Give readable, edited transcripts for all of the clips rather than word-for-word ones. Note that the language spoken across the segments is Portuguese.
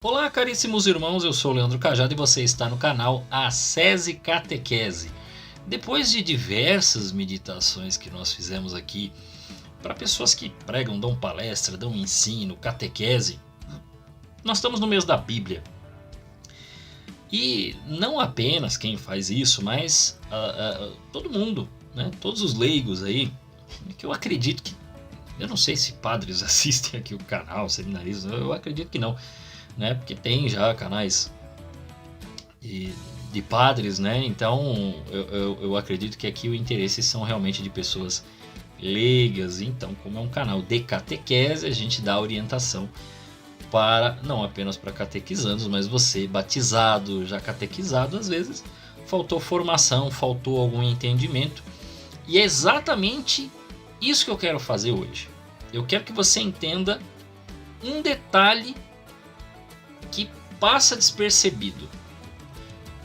Olá, caríssimos irmãos, eu sou o Leandro Cajado e você está no canal Acese Catequese. Depois de diversas meditações que nós fizemos aqui para pessoas que pregam, dão palestra, dão ensino, catequese, nós estamos no mês da Bíblia. E não apenas quem faz isso, mas todo mundo, né? Todos os leigos aí, que eu acredito que... Eu não sei se padres assistem aqui o canal, seminaristas, eu acredito que não. Né, porque tem já canais de padres, né? Então eu acredito que aqui o interesse são realmente de pessoas leigas. Então, como é um canal de catequese, a gente dá orientação para não apenas para catequizandos, mas você batizado, já catequizado, às vezes faltou formação, faltou algum entendimento. E é exatamente isso que eu quero fazer hoje. Eu quero que você entenda um detalhe que passa despercebido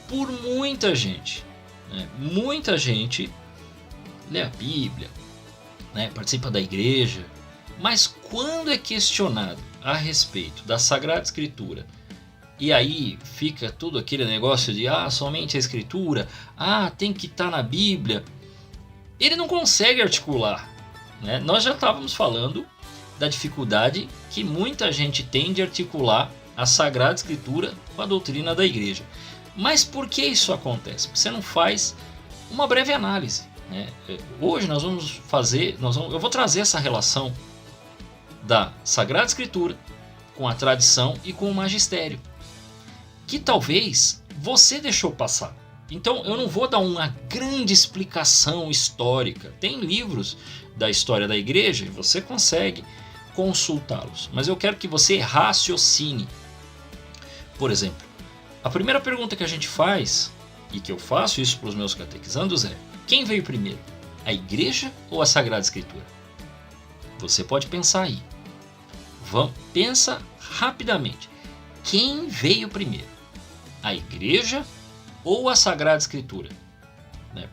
por muita gente, né? Muita gente lê a Bíblia, né? Participa da igreja, mas quando é questionado a respeito da Sagrada Escritura, e aí fica tudo aquele negócio de somente a Escritura, tem que estar na Bíblia, ele não consegue articular, né? Nós já estávamos falando da dificuldade que muita gente tem de articular a Sagrada Escritura com a doutrina da igreja. Mas por que isso acontece? Porque você não faz uma breve análise, né? Hoje nós vamos fazer, eu vou trazer essa relação da Sagrada Escritura com a tradição e com o magistério, que talvez você deixou passar. Então eu não vou dar uma grande explicação histórica. Tem livros da história da igreja e você consegue consultá-los, mas eu quero que você raciocine. Por exemplo, a primeira pergunta que a gente faz, e que eu faço isso para os meus catequizandos, é: quem veio primeiro? A igreja ou a Sagrada Escritura? Você pode pensar aí. Pensa rapidamente. Quem veio primeiro? A igreja ou a Sagrada Escritura?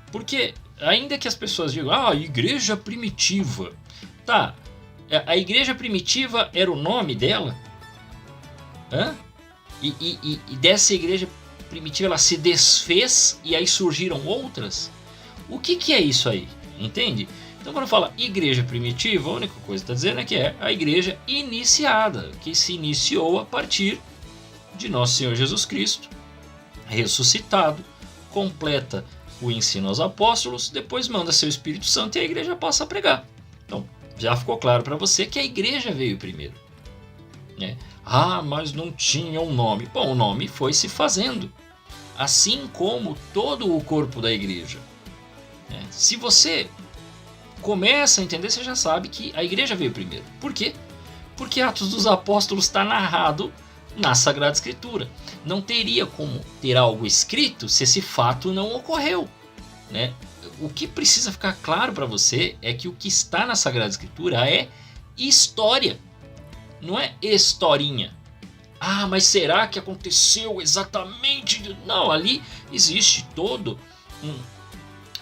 Porque ainda que as pessoas digam, a igreja primitiva. Tá, a igreja primitiva era o nome dela? E dessa igreja primitiva ela se desfez e aí surgiram outras? O que é isso aí? Entende? Então quando fala igreja primitiva, a única coisa que está dizendo é que é a igreja iniciada, que se iniciou a partir de Nosso Senhor Jesus Cristo, ressuscitado, completa o ensino aos apóstolos, depois manda seu Espírito Santo e a igreja passa a pregar. Então já ficou claro para você que a igreja veio primeiro, né? Mas não tinha um nome. Bom, o nome foi se fazendo, assim como todo o corpo da igreja. Se você começa a entender, você já sabe que a igreja veio primeiro. Por quê? Porque Atos dos Apóstolos está narrado na Sagrada Escritura. Não teria como ter algo escrito se esse fato não ocorreu, né? O que precisa ficar claro para você é que o que está na Sagrada Escritura é história. Não é historinha. Mas será que aconteceu exatamente? Não, ali existe todo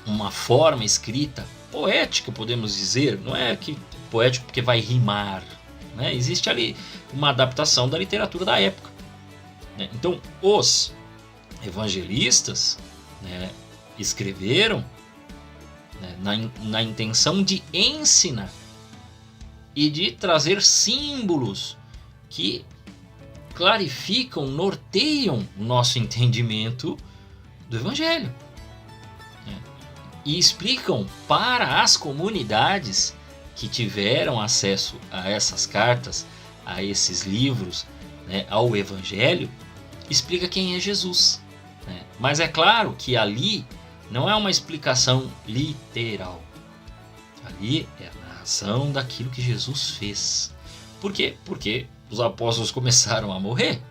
uma forma escrita poética, podemos dizer. Não é que poético porque vai rimar, né? Existe ali uma adaptação da literatura da época, né? Então os evangelistas, né, escreveram, né, na intenção de ensinar e de trazer símbolos que clarificam, norteiam o nosso entendimento do Evangelho, né? E explicam para as comunidades que tiveram acesso a essas cartas, a esses livros, né, ao Evangelho, explica quem é Jesus, né? Mas é claro que ali não é uma explicação literal. Ali é a narração daquilo que Jesus fez. Por quê? Porque os apóstolos começaram a morrer.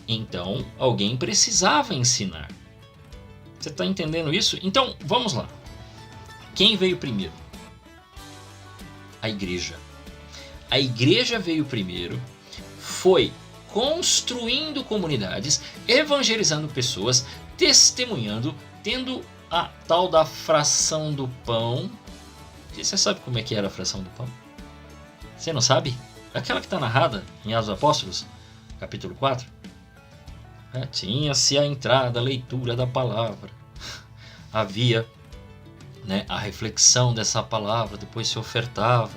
Então alguém precisava ensinar. Você está entendendo isso? Então vamos lá. Quem veio primeiro? A igreja. A igreja veio primeiro, foi construindo comunidades, evangelizando pessoas, testemunhando, tendo a tal da fração do pão. Você sabe como é que era a fração do pão? Você não sabe? Aquela que está narrada em Atos dos Apóstolos, capítulo 4. Tinha-se a entrada, a leitura da palavra. Havia, né, a reflexão dessa palavra, depois se ofertava,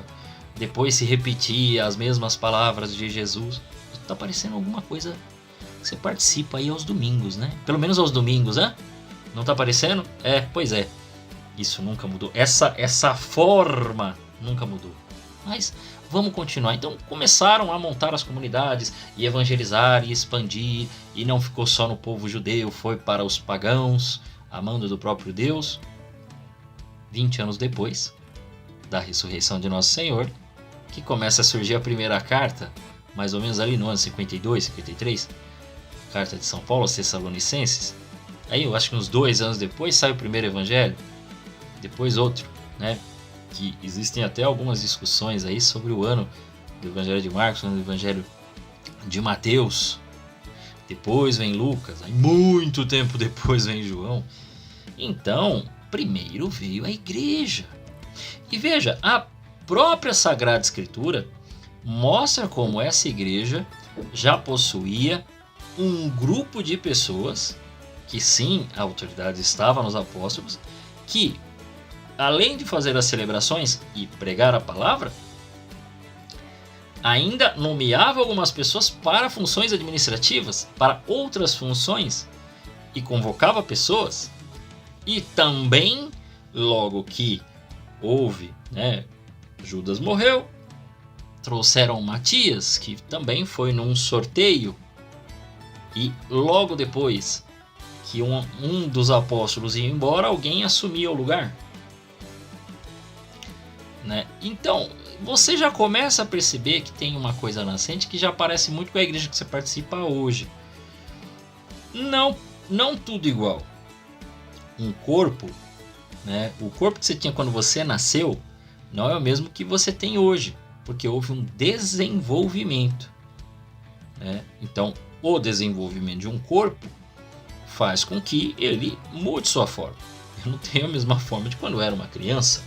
depois se repetia as mesmas palavras de Jesus. Está parecendo alguma coisa que você participa aí aos domingos, né? Pelo menos aos domingos, né? Não está aparecendo? Pois é. Isso nunca mudou. Essa forma nunca mudou. Mas vamos continuar. Então começaram a montar as comunidades e evangelizar e expandir. E não ficou só no povo judeu, foi para os pagãos, amando do próprio Deus. 20 anos depois da ressurreição de Nosso Senhor, que começa a surgir a primeira carta, mais ou menos ali no ano 52, 53, carta de São Paulo aos Tessalonicenses. Aí eu acho que uns 2 anos depois sai o primeiro evangelho, depois outro, né? Que existem até algumas discussões aí sobre o ano do evangelho de Marcos, o ano do evangelho de Mateus. Depois vem Lucas, aí muito tempo depois vem João. Então, primeiro veio a igreja. E veja, a própria Sagrada Escritura mostra como essa igreja já possuía um grupo de pessoas, que sim, a autoridade estava nos apóstolos, que além de fazer as celebrações e pregar a palavra, ainda nomeava algumas pessoas para funções administrativas, para outras funções, e convocava pessoas. E também, logo que houve, né, Judas morreu, trouxeram Matias, que também foi num sorteio, e logo depois que um dos apóstolos ia embora, alguém assumia o lugar, né? Então você já começa a perceber que tem uma coisa nascente que já parece muito com a igreja que você participa hoje. Não tudo igual. Um corpo, né? O corpo que você tinha quando você nasceu não é o mesmo que você tem hoje, porque houve um desenvolvimento, né? Então o desenvolvimento de um corpo faz com que ele mude sua forma. Eu não tenho a mesma forma de quando eu era uma criança,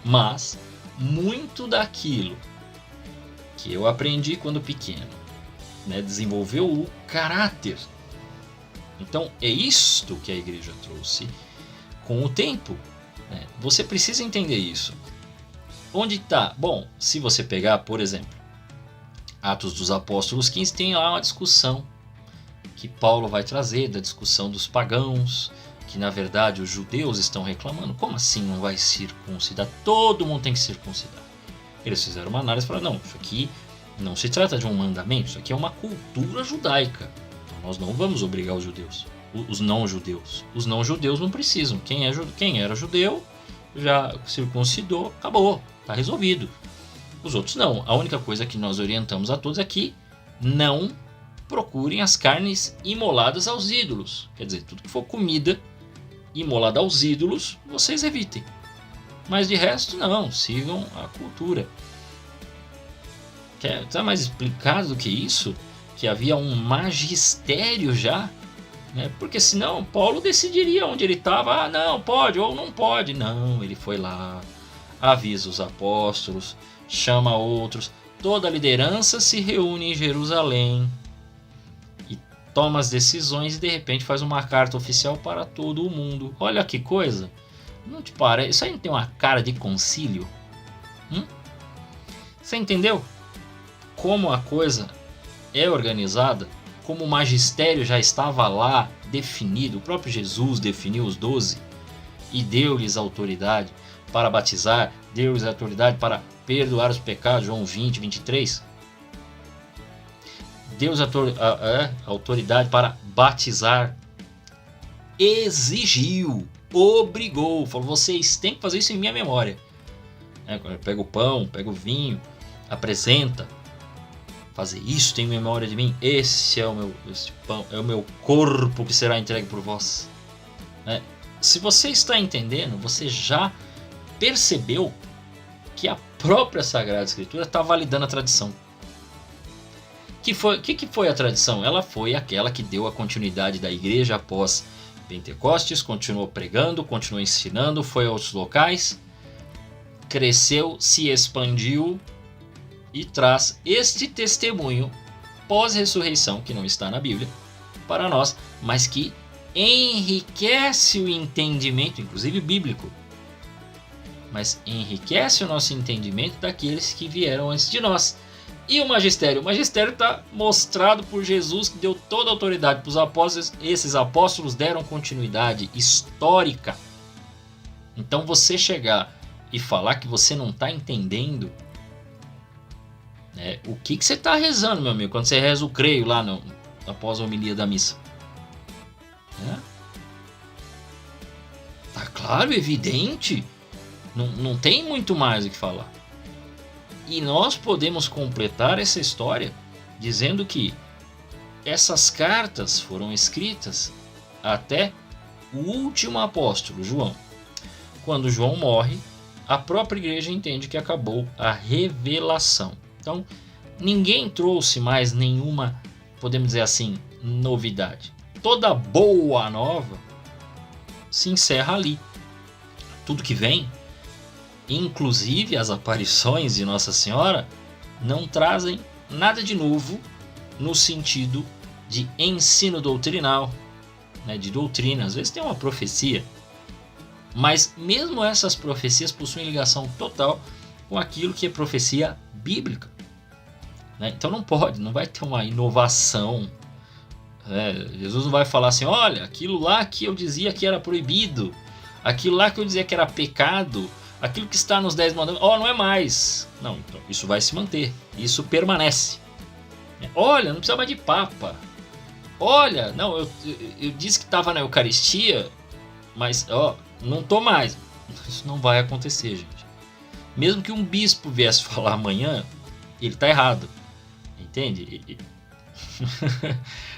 mas muito daquilo que eu aprendi quando pequeno, né, desenvolveu o caráter. Então é isto que a igreja trouxe com o tempo, né? Você precisa entender isso. Onde está? Bom, se você pegar, por exemplo, Atos dos Apóstolos 15, tem lá uma discussão que Paulo vai trazer, da discussão dos pagãos, que na verdade os judeus estão reclamando. Como assim não vai circuncidar? Todo mundo tem que circuncidar. Eles fizeram uma análise e falaram, não, isso aqui não se trata de um mandamento, isso aqui é uma cultura judaica. Então nós não vamos obrigar os judeus, os não-judeus. Os não-judeus não precisam. Quem era judeu já circuncidou, acabou, está resolvido. Os outros não. A única coisa que nós orientamos a todos é que não procurem as carnes imoladas aos ídolos. Quer dizer, tudo que for comida imolada aos ídolos, vocês evitem. Mas de resto, não. Sigam a cultura. Está mais explicado do que isso? Que havia um magistério já, né? Porque senão Paulo decidiria onde ele estava. Não, pode ou não pode. Não, ele foi lá, avisa os apóstolos, chama outros. Toda a liderança se reúne em Jerusalém e toma as decisões e de repente faz uma carta oficial para todo o mundo. Olha que coisa. Não te parece? Isso aí não tem uma cara de concílio? Você entendeu como a coisa é organizada? Como o magistério já estava lá definido? O próprio Jesus definiu os 12 e deu-lhes autoridade para batizar, deu-lhes autoridade para perdoar os pecados, João 20, 23. Deu-lhes autoridade para batizar. Exigiu, obrigou, falou, vocês têm que fazer isso em minha memória. Pega o pão, pega o vinho, apresenta. Fazer isso tem memória de mim. Este pão é o meu corpo que será entregue por vós. Se você está entendendo, você já percebeu que a própria Sagrada Escritura está validando a tradição. Que foi a tradição? Ela foi aquela que deu a continuidade da igreja após Pentecostes, continuou pregando, continuou ensinando, foi a outros locais, cresceu, se expandiu e traz este testemunho pós-ressurreição, que não está na Bíblia, para nós, mas que enriquece o entendimento, inclusive bíblico, mas enriquece o nosso entendimento daqueles que vieram antes de nós. E o magistério? O magistério está mostrado por Jesus, que deu toda a autoridade para os apóstolos. Esses apóstolos deram continuidade histórica. Então você chegar e falar que você não está entendendo, o que você está rezando, meu amigo, quando você reza o creio lá após a homilia da missa? Tá claro, evidente. Não tem muito mais o que falar. E nós podemos completar essa história dizendo que essas cartas foram escritas até o último apóstolo, João. Quando João morre, a própria igreja entende que acabou a revelação. Então, ninguém trouxe mais nenhuma, podemos dizer assim, novidade. Toda boa nova se encerra ali. Tudo que vem, inclusive as aparições de Nossa Senhora, não trazem nada de novo no sentido de ensino doutrinal, de doutrina. Às vezes tem uma profecia, mas mesmo essas profecias possuem ligação total com aquilo que é profecia bíblica. Então não vai ter uma inovação. Jesus não vai falar assim, olha, aquilo lá que eu dizia que era proibido, aquilo lá que eu dizia que era pecado, aquilo que está nos 10 mandamentos, não é mais. Não, então isso vai se manter, isso permanece. Olha, não precisa mais de papa. Olha, não, eu disse que estava na Eucaristia, mas não estou mais. Isso não vai acontecer, gente. Mesmo que um bispo viesse falar amanhã, ele está errado. Entende?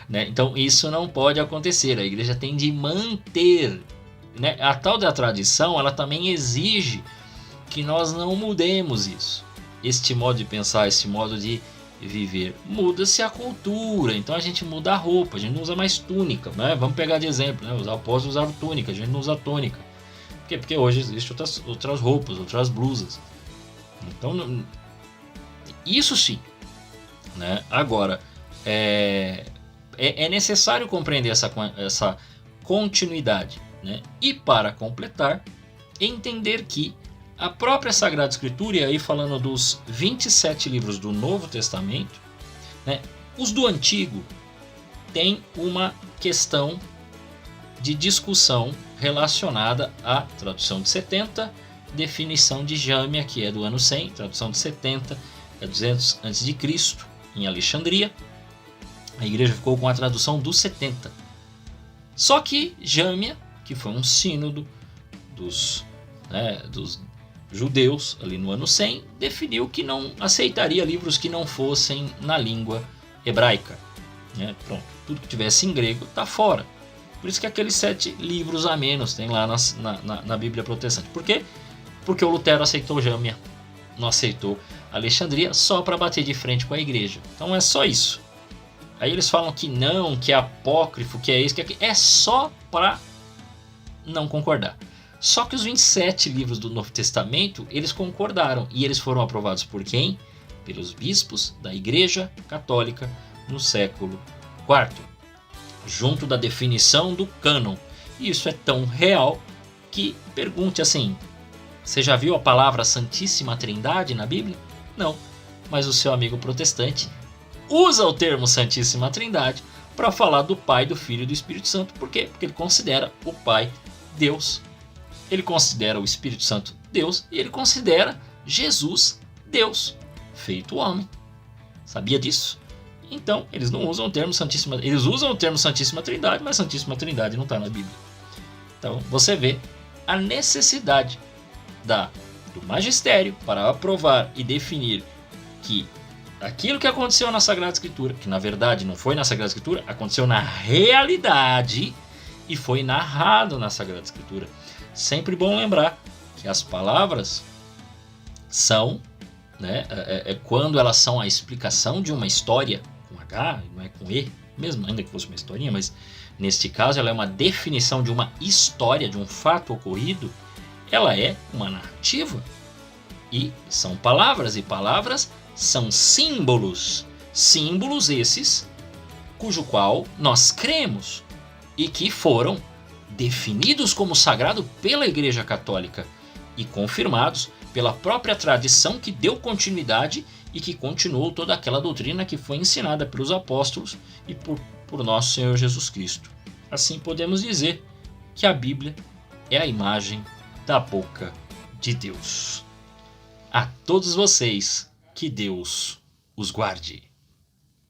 Então isso não pode acontecer. A igreja tem de manter. A tal da tradição, ela também exige que nós não mudemos isso. Este modo de pensar, esse modo de viver. Muda-se a cultura, então a gente muda a roupa, a gente não usa mais túnica. Vamos pegar de exemplo, os apóstolos usavam túnica, a gente não usa túnica. Por quê? Porque hoje existem outras roupas, outras blusas. Então, isso sim. Agora, é necessário compreender essa continuidade. E para completar, entender que a própria Sagrada Escritura, e aí falando dos 27 livros do Novo Testamento, os do Antigo têm uma questão de discussão relacionada à tradução de 70, definição de Jâmia, que é do ano 100, tradução de 70 é 200 a.C., em Alexandria. A igreja ficou com a tradução dos 70. Só que Jâmia, que foi um sínodo dos judeus ali no ano 100, definiu que não aceitaria livros que não fossem na língua hebraica. Pronto, tudo que tivesse em grego está fora. Por isso que aqueles 7 livros a menos tem lá na Bíblia protestante. Por quê? Porque o Lutero aceitou Jâmia, não aceitou Alexandria, só para bater de frente com a igreja. Então é só isso. Aí eles falam que não, que é apócrifo, que é isso, que é aquilo. É só para não concordar. Só que os 27 livros do Novo Testamento, eles concordaram. E eles foram aprovados por quem? Pelos bispos da Igreja Católica no século IV, junto da definição do cânon. E isso é tão real que pergunte assim, você já viu a palavra Santíssima Trindade na Bíblia? Não, mas o seu amigo protestante usa o termo Santíssima Trindade para falar do Pai, do Filho e do Espírito Santo. Por quê? Porque ele considera o Pai Deus, ele considera o Espírito Santo Deus e ele considera Jesus Deus, feito homem. Sabia disso? Então, eles não usam o termo Santíssima, eles usam o termo Santíssima Trindade, mas Santíssima Trindade não está na Bíblia. Então, você vê a necessidade do magistério para aprovar e definir que aquilo que aconteceu na Sagrada Escritura, que na verdade não foi na Sagrada Escritura, aconteceu na realidade e foi narrado na Sagrada Escritura. Sempre bom lembrar que as palavras são, quando elas são a explicação de uma história, com H, não é com E, mesmo ainda que fosse uma historinha, mas neste caso ela é uma definição de uma história, de um fato ocorrido, ela é uma narrativa. E são palavras, e palavras são símbolos. Símbolos esses cujo qual nós cremos e que foram definidos como sagrado pela Igreja Católica e confirmados pela própria tradição que deu continuidade e que continuou toda aquela doutrina que foi ensinada pelos apóstolos e por nosso Senhor Jesus Cristo. Assim podemos dizer que a Bíblia é a imagem da boca de Deus. A todos vocês, que Deus os guarde.